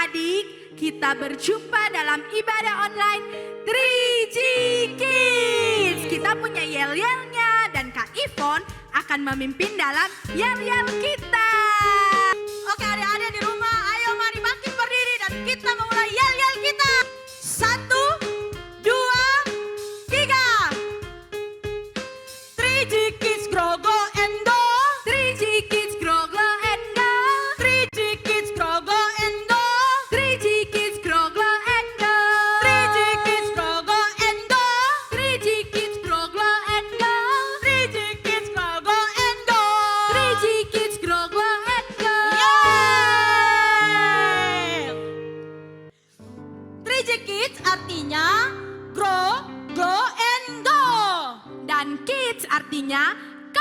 adik-adik, kita berjumpa dalam ibadah online 3G Kids. Kita punya yel-yelnya dan Kak Ivon akan memimpin dalam yel-yel kita. Oke adik-adik di rumah, ayo mari bangkit berdiri dan kita memulai yel-yel kita. 1, 2, 3. 3G Kids grow, go and go. 3G Kids grow, glow and go. 3G Kids grow, go and go. 3G Kids grow, glow and go. 3G Kids grow, go and go. 3G Kids grow, glow and go. 3G Kids grow, go and go. 3G Kids grow, glow and go. Yeay! 3G Kids artinya grow, glow and go. Dan kids artinya K,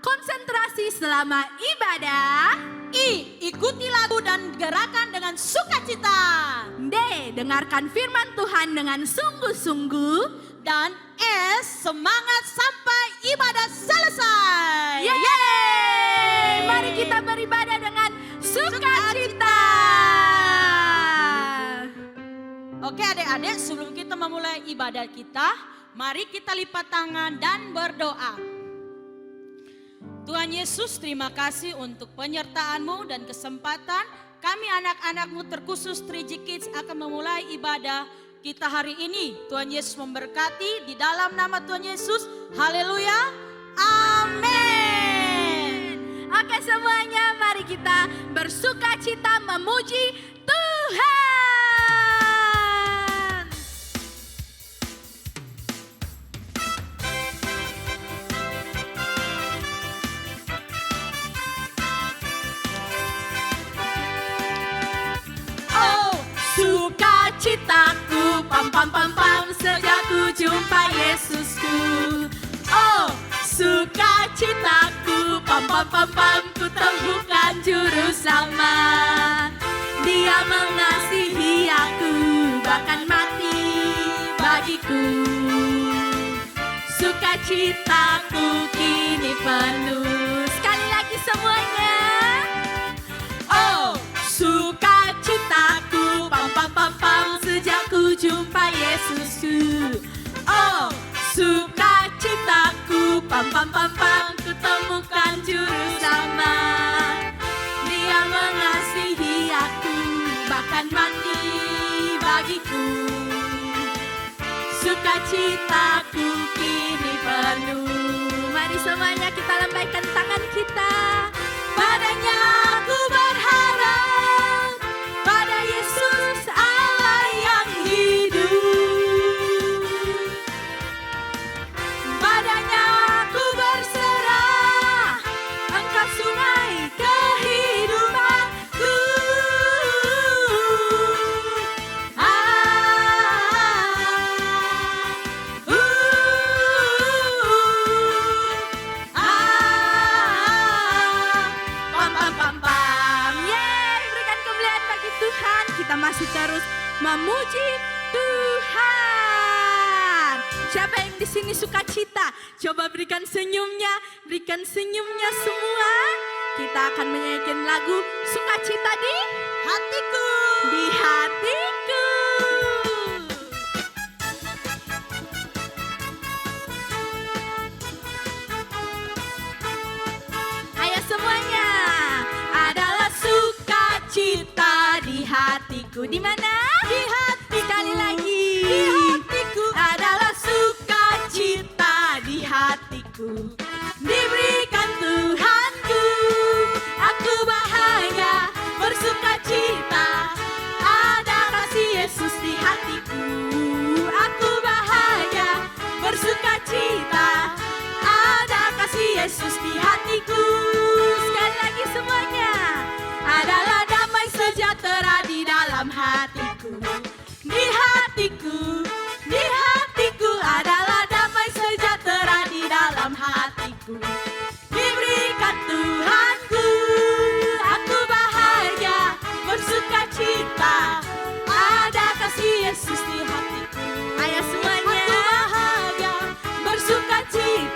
konsentrasi selama ibadah. I, ikuti lagu dan gerakan dengan sukacita. D, dengarkan firman Tuhan dengan sungguh-sungguh. Dan S, semangat sampai ibadah selesai. Yeay! Mari kita beribadah dengan sukacita. Oke adik-adik, sebelum kita memulai ibadah kita, mari kita lipat tangan dan berdoa. Tuhan Yesus, terima kasih untuk penyertaan-Mu dan kesempatan kami anak-anak-Mu terkhusus 3G Kids akan memulai ibadah kita hari ini. Tuhan Yesus memberkati di dalam nama Tuhan Yesus. Haleluya. Amin. Oke semuanya, mari kita bersukacita memuji Tuhan. Sukacitaku, pam pam pam pam, sejak ku jumpa Yesusku. Oh, sukacitaku, pam pam pam pam, ku temukan juru selamat. Dia mengasihi aku, bahkan mati bagiku. Sukacitaku kini penuh. Sekali lagi semuanya. Oh, sukacitaku, pam pam pam pam, sejak ku jumpa Yesusku. Oh, sukacitaku, pam pam pam pam, ku temukan juru selamat. Dia mengasihi aku, bahkan mati bagiku. Sukacitaku kini penuh. Mari semuanya kita lambaikan tangan kita. Padanya aku berharap, pada Yesus Allah yang hidup. Padanya aku berserah, Engkau sungai kehidupanku. Kita masih terus memuji Tuhan. Siapa yang di sini sukacita? Coba berikan senyumnya semua. Kita akan menyanyikan lagu sukacita di hatiku. Di hatiku. Ayo semuanya. Adalah sukacita di hatiku. Di mana? Di hatiku. Sekali lagi. Di hatiku. Adalah sukacita di hatiku. Diberikan Tuhanku. Aku bahagia bersukacita. Ada kasih Yesus di hatiku. Aku bahagia bersukacita. Ada kasih Yesus di hatiku. Sekali lagi semuanya. Adalah damai sejahtera di dalam hatiku. Di hatiku, di hatiku adalah damai sejahtera di dalam hatiku. Diberikan Tuhanku, aku bahagia bersukacita. Ada kasih Yesus di hatiku. Ayo semuanya. Aku bahagia bersukacita.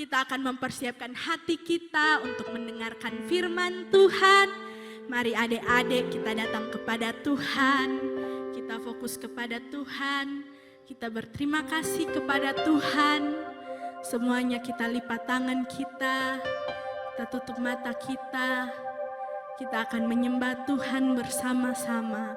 kita akan mempersiapkan hati kita untuk mendengarkan firman Tuhan. Mari adik-adik kita datang kepada Tuhan, kita fokus kepada Tuhan, kita berterima kasih kepada Tuhan. Semuanya kita lipat tangan kita tutup mata kita akan menyembah Tuhan bersama-sama.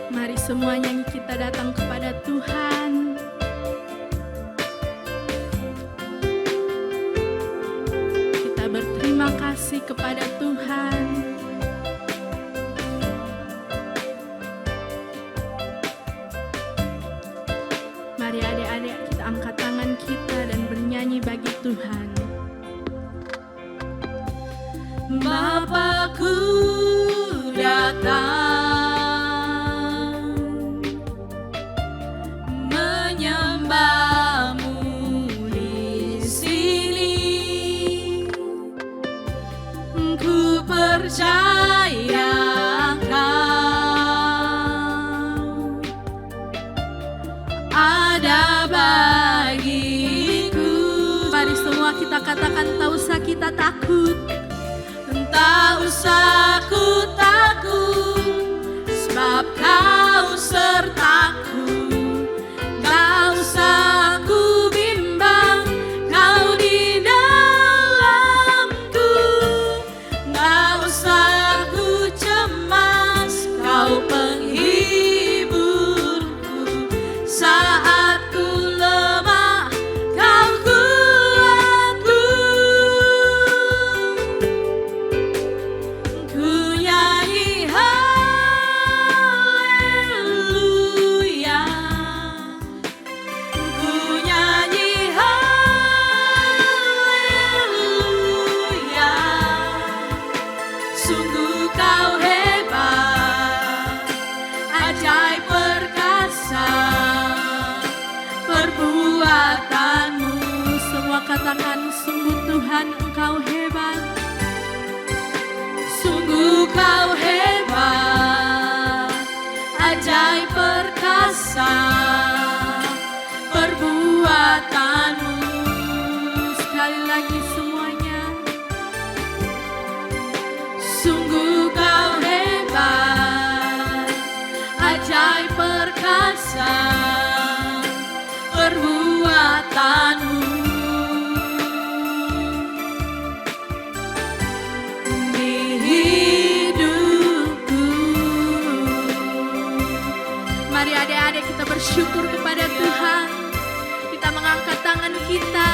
Mari semuanya kita datang kepada Tuhan. Kita berterima kasih kepada Tuhan. Mari adik-adik kita angkat tangan kita dan bernyanyi bagi Tuhan. Bapakku datang menyembahmu di sini. Ku percaya ada bagiku. Mari semua kita katakan, tak usah kita takut, tak usah ku takut, sebab kau sertaku. Tak usah ku bimbang, kau di dalamku. Tak usah ku cemas, kau penghiburku. Saat ku lemah, kau kuatku. Ku nyanyi haleluya, ku nyanyi haleluya. Sungguh kau hebat, ajaib perkasa perbuatanmu. Semua katakan, sungguh Tuhan engkau hebat. Sungguh kau hebat, ajaib perkasa perbuatanmu. Sekali lagi semuanya. Sungguh kau hebat, ajaib perkasa perbuatanmu. Di hidupku. Mari adik-adik kita bersyukur kepada Tuhan. Kita mengangkat tangan kita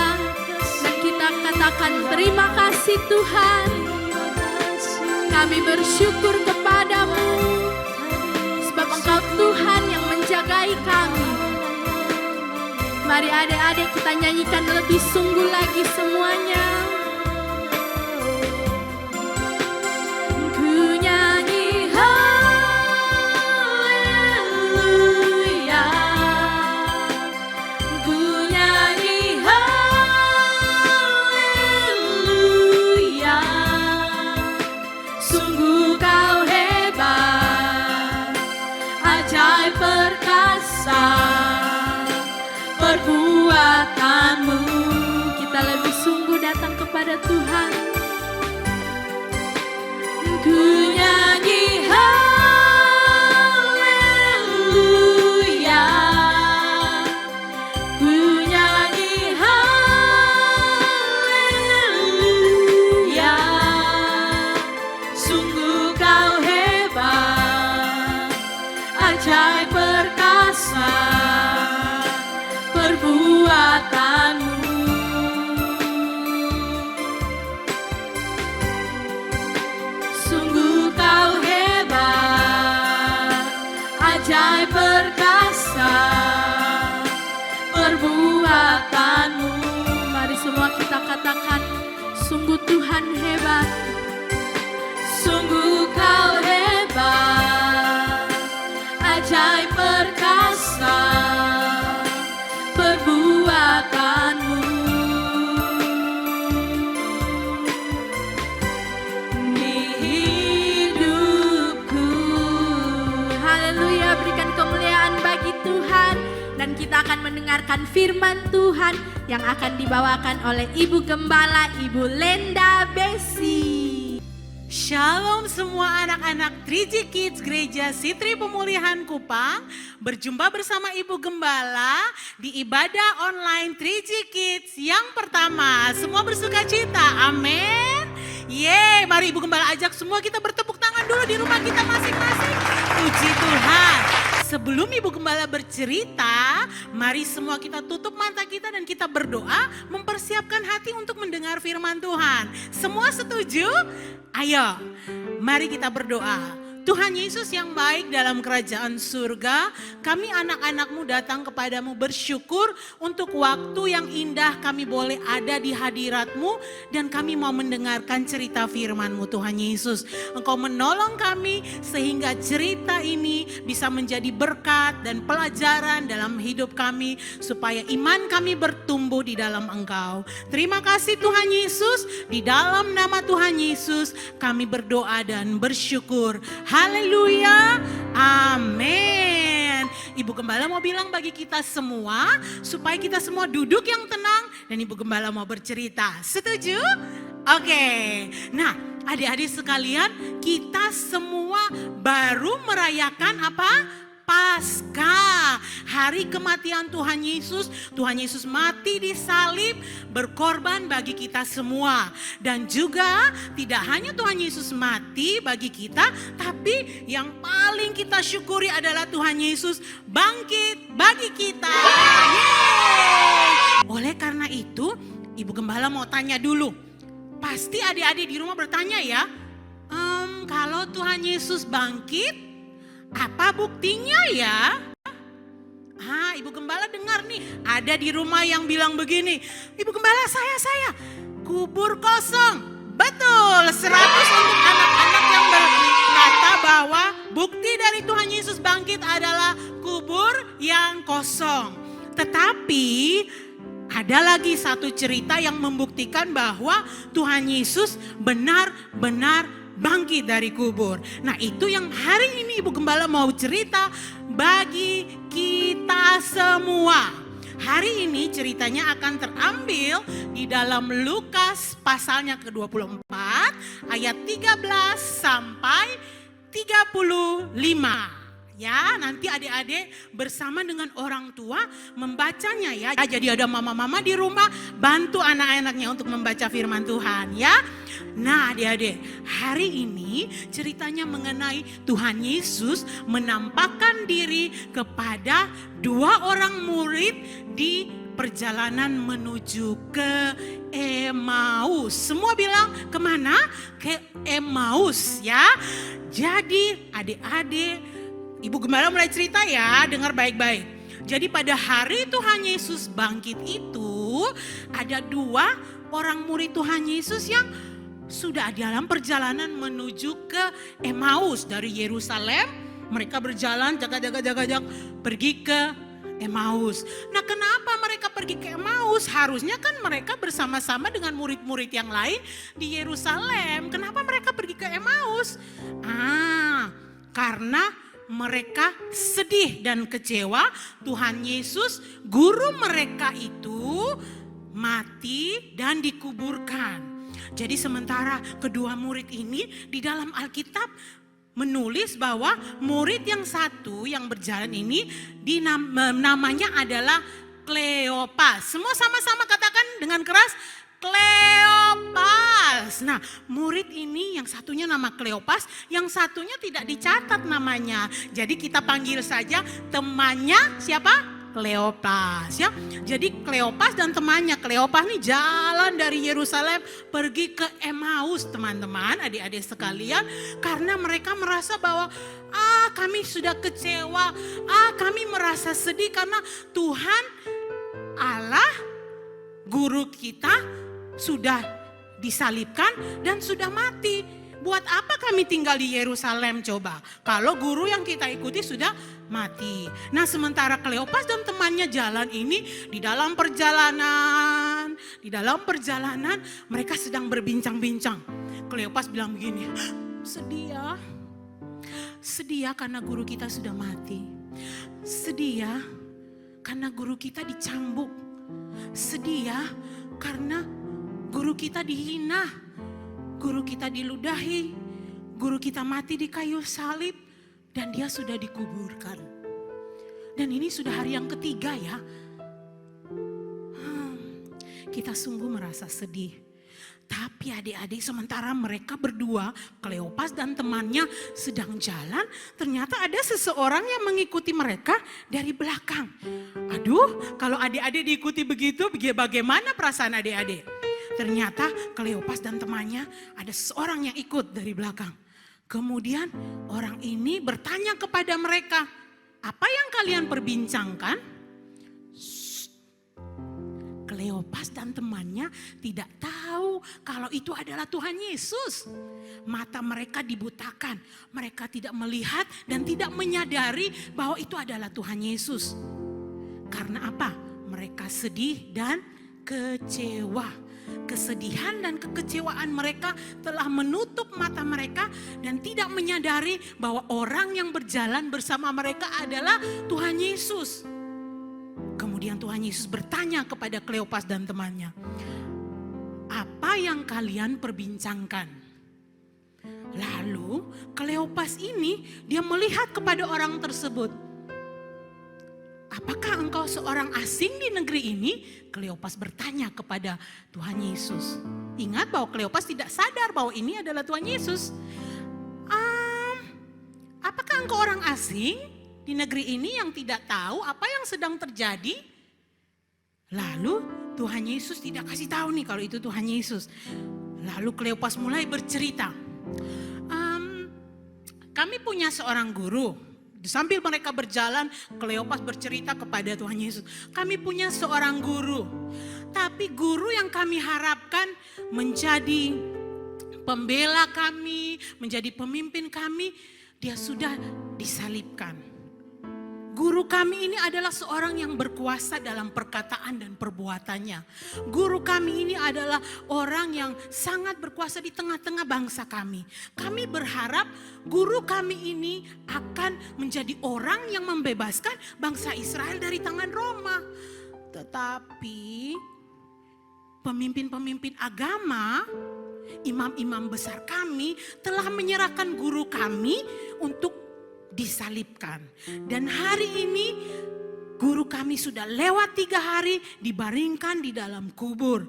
dan kita katakan, terima kasih Tuhan. Kami bersyukur kepadamu, sebab Engkau Tuhan yang menjagai kami. Mari adik-adik kita nyanyikan lebih sungguh lagi semuanya. Ku nyanyi haleluya, ku nyanyi haleluya. Sungguh kau hebat, ajaib perkasa perbuatanmu. Kita lebih sungguh datang kepada Tuhan. Ku nyanyi haleluya, ku nyanyi haleluya. Sungguh kau hebat, ajaib perkasa perbuatanmu. Sungguh kau hebat, ajaib perkasa perbuatanmu. Mari semua kita katakan, sungguh Tuhan hebat. Sungguh kau hebat, ajaib perkasa perbuatanmu. Di hidupku. akan mendengarkan firman Tuhan yang akan dibawakan oleh Ibu Gembala, Ibu Lenda Besi. Shalom semua anak-anak 3G Kids Gereja Sitri Pemulihan Kupang. Berjumpa bersama Ibu Gembala di ibadah online 3G Kids yang pertama. Semua bersuka cita, amin. Yeay, mari Ibu Gembala ajak semua kita bertepuk tangan dulu di rumah kita masing-masing. Puji Tuhan. Sebelum Ibu Gembala bercerita, mari semua kita tutup mata kita dan kita berdoa mempersiapkan hati untuk mendengar firman Tuhan. Semua setuju? Ayo, mari kita berdoa. Tuhan Yesus yang baik dalam kerajaan surga, kami anak-anak-Mu datang kepadamu bersyukur untuk waktu yang indah kami boleh ada di hadirat-Mu dan kami mau mendengarkan cerita firman-Mu Tuhan Yesus. Engkau menolong kami sehingga cerita ini bisa menjadi berkat dan pelajaran dalam hidup kami supaya iman kami bertumbuh di dalam Engkau. Terima kasih Tuhan Yesus, di dalam nama Tuhan Yesus kami berdoa dan bersyukur. Haleluya, amin. Ibu Gembala mau bilang bagi kita semua supaya kita semua duduk yang tenang dan Ibu Gembala mau bercerita. Setuju? Oke. Nah, adik-adik sekalian, kita semua baru merayakan apa? Paskah, hari kematian Tuhan Yesus. Tuhan Yesus mati di salib, berkorban bagi kita semua. Dan juga tidak hanya Tuhan Yesus mati bagi kita, tapi yang paling kita syukuri adalah Tuhan Yesus bangkit bagi kita. Yeay! Oleh karena itu, Ibu Gembala mau tanya dulu. Pasti adik-adik di rumah bertanya ya, kalau Tuhan Yesus bangkit, apa buktinya ya? Ibu Gembala dengar nih, ada di rumah yang bilang begini, Ibu Gembala saya, kubur kosong. Betul, 100 untuk anak-anak yang berkata bahwa bukti dari Tuhan Yesus bangkit adalah kubur yang kosong. Tetapi ada lagi satu cerita yang membuktikan bahwa Tuhan Yesus benar-benar bangkit dari kubur. Nah, itu yang hari ini Ibu Gembala mau cerita bagi kita semua. Hari ini ceritanya akan terambil di dalam Lukas pasalnya ke-24 ayat 13 sampai 35. Ya, nanti adik-adik bersama dengan orang tua membacanya ya. Jadi ada mama-mama di rumah bantu anak-anaknya untuk membaca firman Tuhan ya. Nah adik-adik, hari ini ceritanya mengenai Tuhan Yesus menampakkan diri kepada 2 orang murid di perjalanan menuju ke Emmaus. Semua bilang kemana? Ke Emmaus ya. Jadi adik-adik, Ibu Gembala mulai cerita ya, dengar baik-baik. Jadi pada hari Tuhan Yesus bangkit itu, ada 2 orang murid Tuhan Yesus yang sudah dalam perjalanan menuju ke Emmaus. Dari Yerusalem, mereka berjalan jaga-jaga pergi ke Emmaus. Nah, kenapa mereka pergi ke Emmaus? Harusnya kan mereka bersama-sama dengan murid-murid yang lain di Yerusalem. Kenapa mereka pergi ke Emmaus? Karena mereka sedih dan kecewa Tuhan Yesus, guru mereka itu mati dan dikuburkan. Jadi sementara kedua murid ini di dalam Alkitab menulis bahwa murid yang satu yang berjalan ini namanya adalah Kleopas. Semua sama-sama katakan dengan keras, Kleopas. Nah, murid ini yang satunya nama Kleopas, yang satunya tidak dicatat namanya. Jadi kita panggil saja temannya siapa? Kleopas ya. Jadi Kleopas dan temannya. Kleopas nih jalan dari Yerusalem pergi ke Emmaus, teman-teman, adik-adik sekalian, karena mereka merasa bahwa kami sudah kecewa, kami merasa sedih karena Tuhan Allah guru kita sudah disalibkan dan sudah mati. Buat apa kami tinggal di Yerusalem coba? Kalau guru yang kita ikuti sudah mati. Nah, sementara Kleopas dan temannya jalan ini di dalam perjalanan mereka sedang berbincang-bincang. Kleopas bilang begini, sedih ya karena guru kita sudah mati. Sedih ya karena guru kita dicambuk. Sedih ya, karena guru kita dihina, guru kita diludahi, guru kita mati di kayu salib, dan dia sudah dikuburkan. Dan ini sudah hari yang ketiga ya. Kita sungguh merasa sedih. Tapi adik-adik, sementara mereka berdua, Kleopas dan temannya sedang jalan, ternyata ada seseorang yang mengikuti mereka dari belakang. Aduh, kalau adik-adik diikuti begitu, bagaimana perasaan adik-adik? Ternyata Kleopas dan temannya ada seseorang yang ikut dari belakang. Kemudian orang ini bertanya kepada mereka, apa yang kalian perbincangkan? Kleopas dan temannya tidak tahu kalau itu adalah Tuhan Yesus. Mata mereka dibutakan, mereka tidak melihat dan tidak menyadari bahwa itu adalah Tuhan Yesus. Karena apa? Mereka sedih dan kecewa. Kesedihan dan kekecewaan mereka telah menutup mata mereka dan tidak menyadari bahwa orang yang berjalan bersama mereka adalah Tuhan Yesus. Kemudian Tuhan Yesus bertanya kepada Kleopas dan temannya, apa yang kalian perbincangkan? Lalu Kleopas ini dia melihat kepada orang tersebut. Apakah engkau seorang asing di negeri ini? Kleopas bertanya kepada Tuhan Yesus. Ingat bahwa Kleopas tidak sadar bahwa ini adalah Tuhan Yesus. Apakah engkau orang asing di negeri ini yang tidak tahu apa yang sedang terjadi? Lalu Tuhan Yesus tidak kasih tahu nih kalau itu Tuhan Yesus. Lalu Kleopas mulai bercerita. Kami punya seorang guru. Sambil mereka berjalan, Kleopas bercerita kepada Tuhan Yesus. Kami punya seorang guru. Tapi guru yang kami harapkan menjadi pembela kami, menjadi pemimpin kami, dia sudah disalibkan. Guru kami ini adalah seorang yang berkuasa dalam perkataan dan perbuatannya. Guru kami ini adalah orang yang sangat berkuasa di tengah-tengah bangsa kami. Kami berharap guru kami ini akan menjadi orang yang membebaskan bangsa Israel dari tangan Roma. Tetapi pemimpin-pemimpin agama, imam-imam besar kami telah menyerahkan guru kami untuk disalibkan. Dan hari ini guru kami sudah lewat 3 hari dibaringkan di dalam kubur.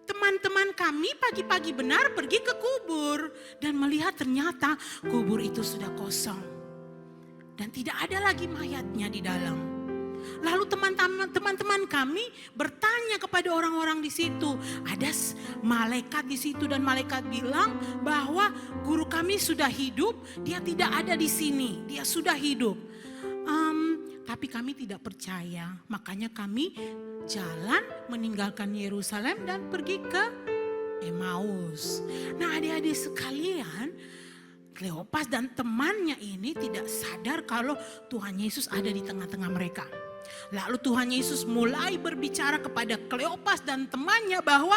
Teman-teman kami pagi-pagi benar pergi ke kubur dan melihat ternyata kubur itu sudah kosong. Dan tidak ada lagi mayatnya di dalam. Lalu teman-teman kami bertanya kepada orang-orang di situ. Ada malaikat di situ dan malaikat bilang bahwa guru kami sudah hidup, dia tidak ada di sini, dia sudah hidup. Tapi kami tidak percaya, makanya kami jalan meninggalkan Yerusalem dan pergi ke Emmaus. Nah adik-adik sekalian, Kleopas dan temannya ini tidak sadar kalau Tuhan Yesus ada di tengah-tengah mereka. Lalu Tuhan Yesus mulai berbicara kepada Kleopas dan temannya bahwa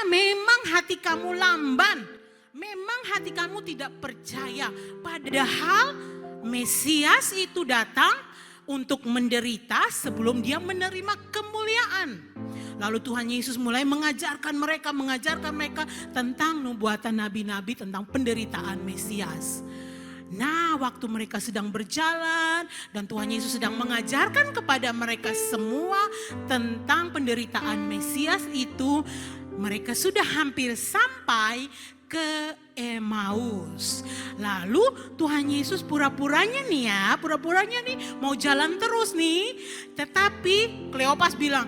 memang hati kamu lamban, memang hati kamu tidak percaya. Padahal Mesias itu datang untuk menderita sebelum dia menerima kemuliaan. Lalu Tuhan Yesus mulai mengajarkan mereka tentang nubuatan nabi-nabi tentang penderitaan Mesias. Nah, waktu mereka sedang berjalan dan Tuhan Yesus sedang mengajarkan kepada mereka semua tentang penderitaan Mesias itu, mereka sudah hampir sampai ke Emmaus. Lalu Tuhan Yesus pura-puranya nih mau jalan terus nih. Tetapi Kleopas bilang,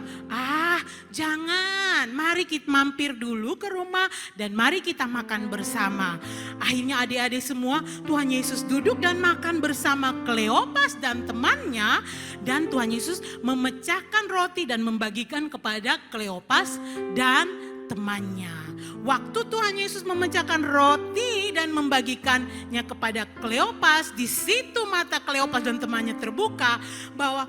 jangan, mari kita mampir dulu ke rumah dan mari kita makan bersama. Akhirnya adik-adik semua Tuhan Yesus duduk dan makan bersama Kleopas dan temannya. Dan Tuhan Yesus memecahkan roti dan membagikan kepada Kleopas dan temannya. Waktu Tuhan Yesus memecahkan roti dan membagikannya kepada Kleopas, di situ mata Kleopas dan temannya terbuka bahwa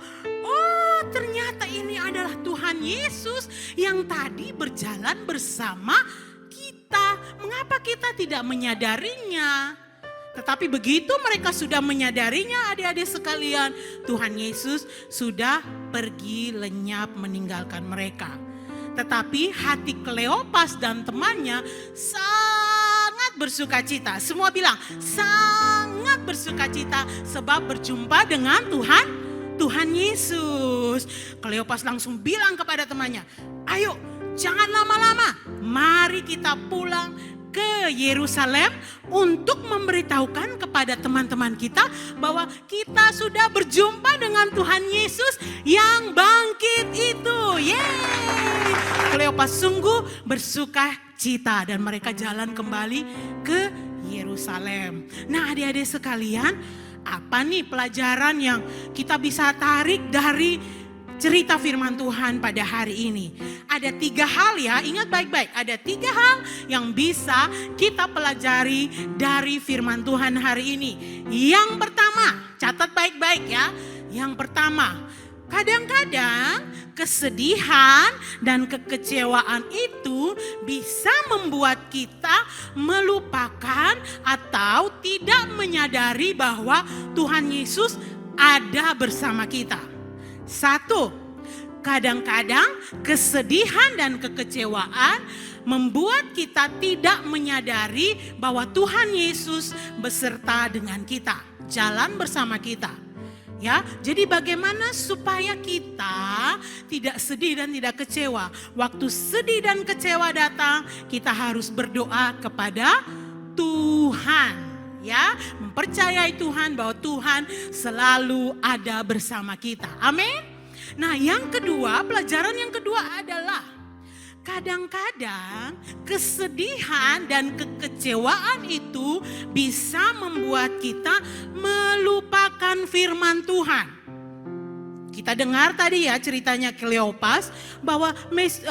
ternyata ini adalah Tuhan Yesus yang tadi berjalan bersama kita. Mengapa kita tidak menyadarinya? Tetapi begitu mereka sudah menyadarinya, adik-adik sekalian, Tuhan Yesus sudah pergi lenyap meninggalkan mereka. Tetapi hati Kleopas dan temannya sangat bersukacita. Semua bilang sangat bersukacita sebab berjumpa dengan Tuhan Yesus. Kleopas langsung bilang kepada temannya, ayo jangan lama-lama, mari kita pulang ke Yerusalem untuk memberitahukan kepada teman-teman kita bahwa kita sudah berjumpa dengan Tuhan Yesus yang bangkit itu. Yeay! Kleopas sungguh bersuka cita dan mereka jalan kembali ke Yerusalem. Nah, adik-adik sekalian, apa nih pelajaran yang kita bisa tarik dari cerita firman Tuhan pada hari ini? Ada 3 hal ya, ingat baik-baik. Ada 3 hal yang bisa kita pelajari dari firman Tuhan hari ini. Yang pertama, catat baik-baik ya. Yang pertama, kadang-kadang kesedihan dan kekecewaan itu bisa membuat kita melupakan atau tidak menyadari bahwa Tuhan Yesus ada bersama kita. 1, kadang-kadang kesedihan dan kekecewaan membuat kita tidak menyadari bahwa Tuhan Yesus beserta dengan kita, jalan bersama kita. Ya, jadi bagaimana supaya kita tidak sedih dan tidak kecewa? Waktu sedih dan kecewa datang, kita harus berdoa kepada Tuhan. Ya, mempercayai Tuhan bahwa Tuhan selalu ada bersama kita. Amin. Nah, yang kedua, pelajaran yang kedua adalah kadang-kadang kesedihan dan kekecewaan itu bisa membuat kita melupakan firman Tuhan. Kita dengar tadi ya ceritanya Kleopas bahwa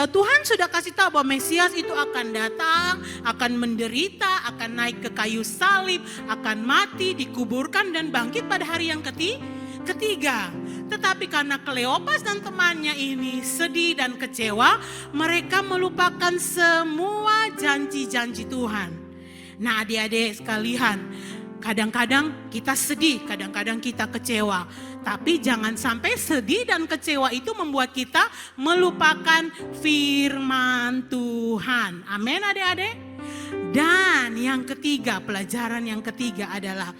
Tuhan sudah kasih tahu bahwa Mesias itu akan datang, akan menderita, akan naik ke kayu salib, akan mati, dikuburkan dan bangkit pada hari yang ketiga. Tetapi karena Kleopas dan temannya ini sedih dan kecewa, mereka melupakan semua janji-janji Tuhan. Nah, adik-adik sekalian, kadang-kadang kita sedih, kadang-kadang kita kecewa. Tapi jangan sampai sedih dan kecewa itu membuat kita melupakan firman Tuhan. Amin adik-adik. Dan yang ketiga, pelajaran yang ketiga adalah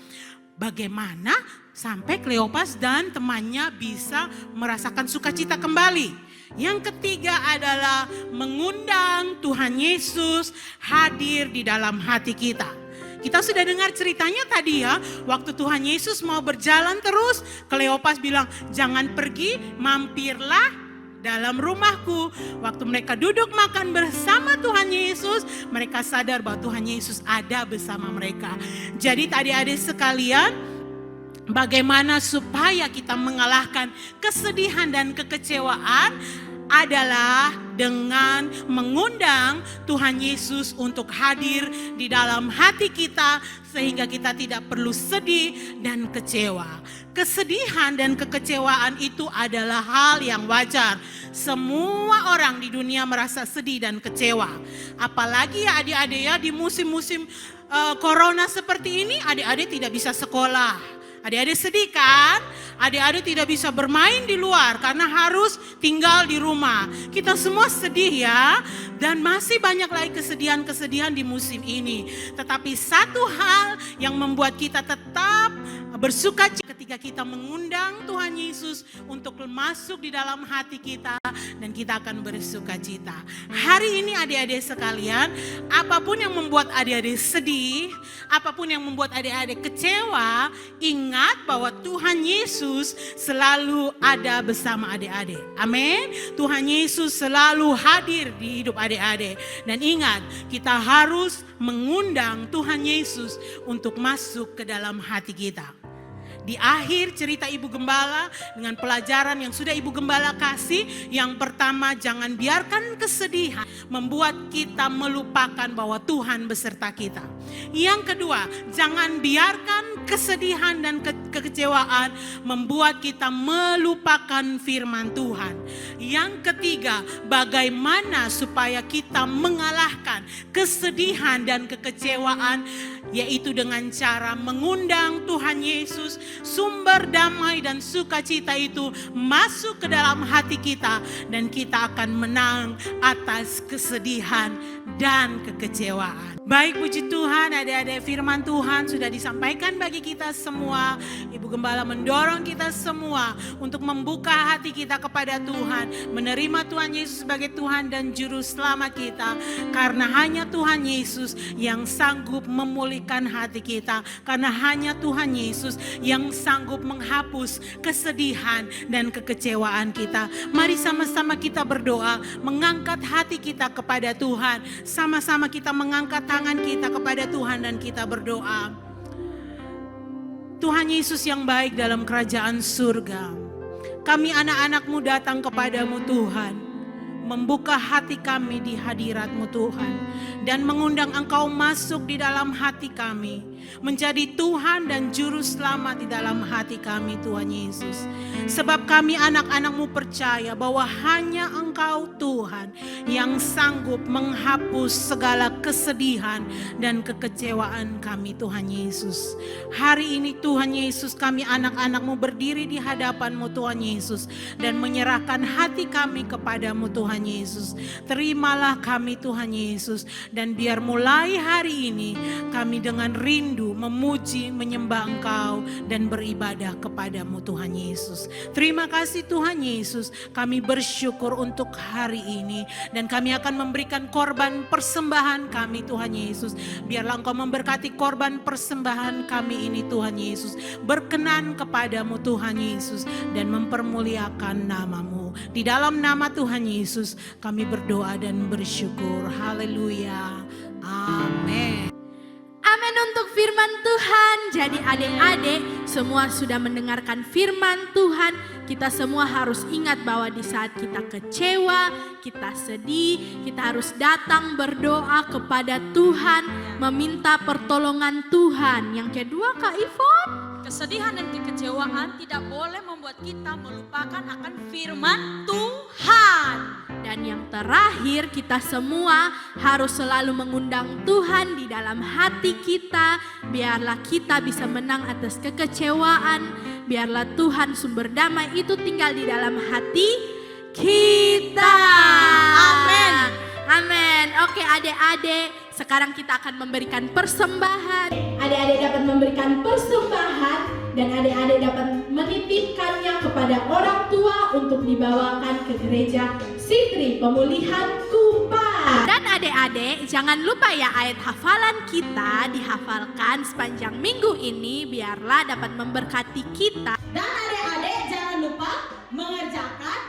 bagaimana sampai Kleopas dan temannya bisa merasakan sukacita kembali. Yang ketiga adalah mengundang Tuhan Yesus hadir di dalam hati kita. Kita sudah dengar ceritanya tadi ya, waktu Tuhan Yesus mau berjalan terus, Kleopas bilang, jangan pergi, mampirlah dalam rumahku. Waktu mereka duduk makan bersama Tuhan Yesus, mereka sadar bahwa Tuhan Yesus ada bersama mereka. Jadi adik-adik sekalian, bagaimana supaya kita mengalahkan kesedihan dan kekecewaan adalah dengan mengundang Tuhan Yesus untuk hadir di dalam hati kita sehingga kita tidak perlu sedih dan kecewa. Kesedihan dan kekecewaan itu adalah hal yang wajar. Semua orang di dunia merasa sedih dan kecewa. Apalagi ya adik-adik ya di musim-musim corona seperti ini, adik-adik tidak bisa sekolah. Adik-adik sedih kan? Adik-adik tidak bisa bermain di luar karena harus tinggal di rumah. Kita semua sedih ya. Dan masih banyak lagi kesedihan-kesedihan di musim ini. Tetapi satu hal yang membuat kita tetap bersukacita ketika kita mengundang Tuhan Yesus untuk masuk di dalam hati kita dan kita akan bersukacita. Hari ini adik-adik sekalian, apapun yang membuat adik-adik sedih, apapun yang membuat adik-adik kecewa, ingat bahwa Tuhan Yesus selalu ada bersama adik-adik. Amin. Tuhan Yesus selalu hadir di hidup adik-adik. Dan ingat, kita harus mengundang Tuhan Yesus untuk masuk ke dalam hati kita. Di akhir cerita Ibu Gembala dengan pelajaran yang sudah Ibu Gembala kasih. Yang pertama, jangan biarkan kesedihan membuat kita melupakan bahwa Tuhan beserta kita. Yang kedua, jangan biarkan kesedihan dan kekecewaan membuat kita melupakan firman Tuhan. Yang ketiga, bagaimana supaya kita mengalahkan kesedihan dan kekecewaan, yaitu dengan cara mengundang Tuhan Yesus, sumber damai dan sukacita itu masuk ke dalam hati kita, dan kita akan menang atas kesedihan dan kekecewaan. Baik, puji Tuhan, adik-adik, firman Tuhan sudah disampaikan bagi kita semua. Ibu Gembala mendorong kita semua untuk membuka hati kita kepada Tuhan, menerima Tuhan Yesus sebagai Tuhan dan Juru Selamat kita. Karena hanya Tuhan Yesus yang sanggup memulihkan hati kita. Karena hanya Tuhan Yesus yang sanggup menghapus kesedihan dan kekecewaan kita. Mari sama-sama kita berdoa, mengangkat hati kita kepada Tuhan. Sama-sama kita mengangkat tangan kita kepada Tuhan dan kita berdoa. Tuhan Yesus yang baik dalam kerajaan surga, kami anak-anak-Mu datang kepadamu Tuhan, membuka hati kami di hadirat-Mu Tuhan, dan mengundang Engkau masuk di dalam hati kami, menjadi Tuhan dan Juru Selamat di dalam hati kami Tuhan Yesus. Sebab kami anak-anak-Mu percaya bahwa hanya Engkau Tuhan yang sanggup menghapus segala kesedihan dan kekecewaan kami Tuhan Yesus. Hari ini Tuhan Yesus, kami anak-anak-Mu berdiri di hadapan-Mu Tuhan Yesus, dan menyerahkan hati kami kepadamu Tuhan Yesus. Terimalah kami Tuhan Yesus, dan biar mulai hari ini kami dengan rindu memuji, menyembah Engkau dan beribadah kepadamu Tuhan Yesus. Terima kasih Tuhan Yesus, kami bersyukur untuk hari ini, dan kami akan memberikan korban persembahan kami Tuhan Yesus. Biarlah Engkau memberkati korban persembahan kami ini Tuhan Yesus, berkenan kepadamu Tuhan Yesus, dan mempermuliakan namamu. Di dalam nama Tuhan Yesus kami berdoa dan bersyukur. Haleluya. Amin. Amin untuk firman Tuhan. Jadi adik-adik semua sudah mendengarkan firman Tuhan. Kita semua harus ingat bahwa di saat kita kecewa, kita sedih, kita harus datang berdoa kepada Tuhan, meminta pertolongan Tuhan. Yang kedua, Kak Ivon, Kesedihan dan kekecewaan tidak boleh membuat kita melupakan akan firman Tuhan. dan yang terakhir, kita semua harus selalu mengundang Tuhan di dalam hati kita. Biarlah kita bisa menang atas kekecewaan. Biarlah Tuhan sumber damai itu tinggal di dalam hati kita. Amin. Amin. Oke adik-adik, sekarang kita akan memberikan persembahan. Adik-adik dapat memberikan persembahan dan adik-adik dapat menitipkannya kepada orang tua untuk dibawakan ke gereja Sitri Pemulihan Kupang. Dan adik-adik jangan lupa ya, ayat hafalan kita dihafalkan sepanjang minggu ini, biarlah dapat memberkati kita. Dan adik-adik jangan lupa mengerjakan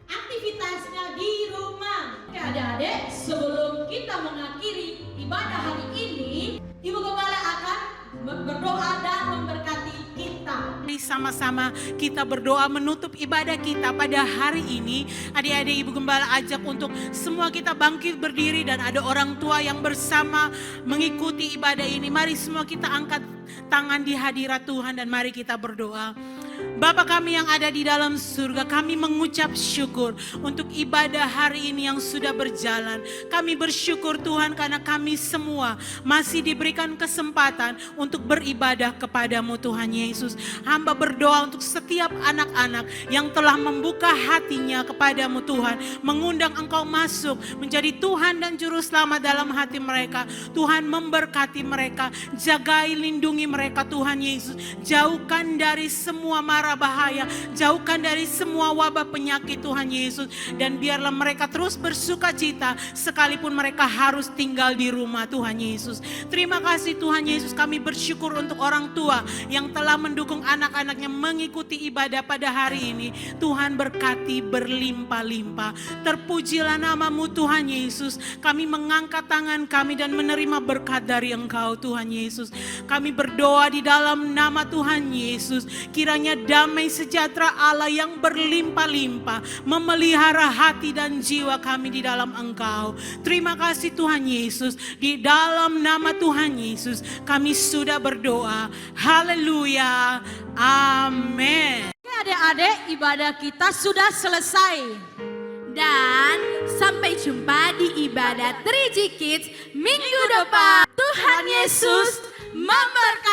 aktivitasnya di rumah. Oke adik-adik, sebelum kita mengakhiri ibadah hari ini, Ibu Gembala akan berdoa dan memberkati kita. Mari sama-sama kita berdoa menutup ibadah kita pada hari ini. Adik-adik Ibu Gembala ajak untuk semua kita bangkit berdiri, dan ada orang tua yang bersama mengikuti ibadah ini. Mari semua kita angkat tangan di hadirat Tuhan dan mari kita berdoa. Bapa kami yang ada di dalam surga, kami mengucap syukur untuk ibadah hari ini yang sudah berjalan. Kami bersyukur Tuhan karena kami semua masih diberikan kesempatan untuk beribadah kepadamu Tuhan Yesus. Hamba berdoa untuk setiap anak-anak yang telah membuka hatinya kepadamu Tuhan, mengundang Engkau masuk menjadi Tuhan dan Juru Selamat dalam hati mereka. Tuhan memberkati mereka, jagai lindungi mereka Tuhan Yesus. Jauhkan dari semua mara bahaya, jauhkan dari semua wabah penyakit Tuhan Yesus, dan biarlah mereka terus bersuka cita sekalipun mereka harus tinggal di rumah Tuhan Yesus. Terima kasih Tuhan Yesus, kami bersyukur untuk orang tua yang telah mendukung anak-anaknya mengikuti ibadah pada hari ini. Tuhan berkati berlimpah-limpah. Terpujilah namamu Tuhan Yesus. Kami mengangkat tangan kami dan menerima berkat dari Engkau Tuhan Yesus. Kami berdoa di dalam nama Tuhan Yesus, kiranya damai sejahtera Allah yang berlimpah-limpah memelihara hati dan jiwa kami di dalam Engkau. Terima kasih Tuhan Yesus, di dalam nama Tuhan Yesus kami sudah berdoa. Haleluya, amin. Adik-adik, ibadah kita sudah selesai. Dan sampai jumpa di ibadah 3G Kids minggu depan. Tuhan Yesus memberkati.